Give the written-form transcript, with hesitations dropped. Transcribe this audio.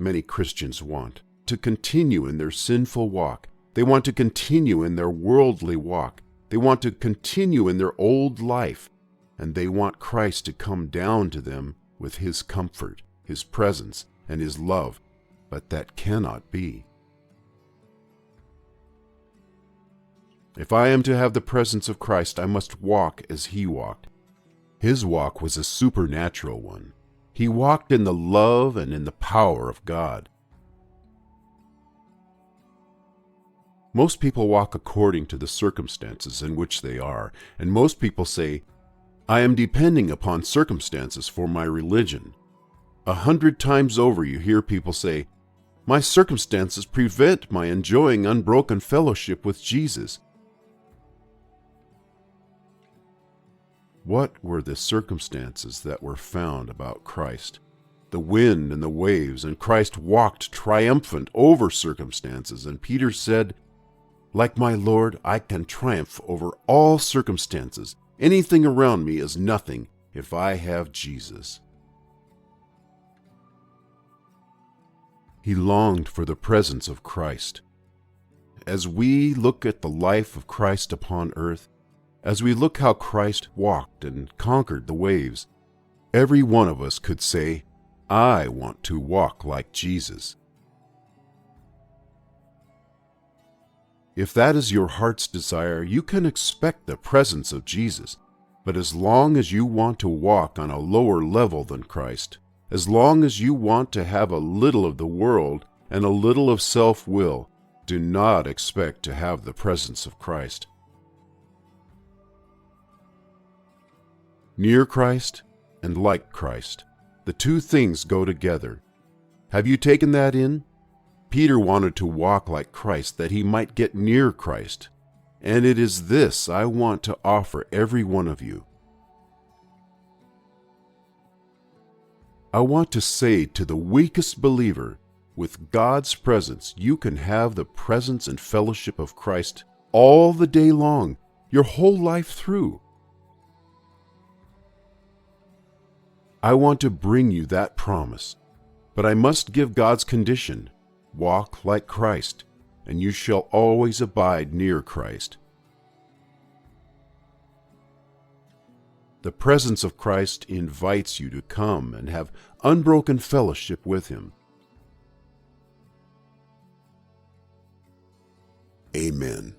many Christians want: to continue in their sinful walk. They want to continue in their worldly walk. They want to continue in their old life, and they want Christ to come down to them with His comfort, His presence, and His love. But that cannot be. If I am to have the presence of Christ, I must walk as He walked. His walk was a supernatural one. He walked in the love and in the power of God. Most people walk according to the circumstances in which they are, and most people say, "I am depending upon circumstances for my religion." 100 times over you hear people say, "My circumstances prevent my enjoying unbroken fellowship with Jesus." What were the circumstances that were found about Christ? The wind and the waves, and Christ walked triumphant over circumstances, and Peter said, "Like my Lord, I can triumph over all circumstances. Anything around me is nothing if I have Jesus." He longed for the presence of Christ. As we look at the life of Christ upon earth, as we look how Christ walked and conquered the waves, every one of us could say, "I want to walk like Jesus." If that is your heart's desire, you can expect the presence of Jesus. But as long as you want to walk on a lower level than Christ, as long as you want to have a little of the world and a little of self-will, do not expect to have the presence of Christ. Near Christ and like Christ, the two things go together. Have you taken that in? Peter wanted to walk like Christ that he might get near Christ, and it is this I want to offer every one of you. I want to say to the weakest believer, with God's presence, you can have the presence and fellowship of Christ all the day long, your whole life through. I want to bring you that promise, but I must give God's condition: walk like Christ, and you shall always abide near Christ. The presence of Christ invites you to come and have unbroken fellowship with Him. Amen.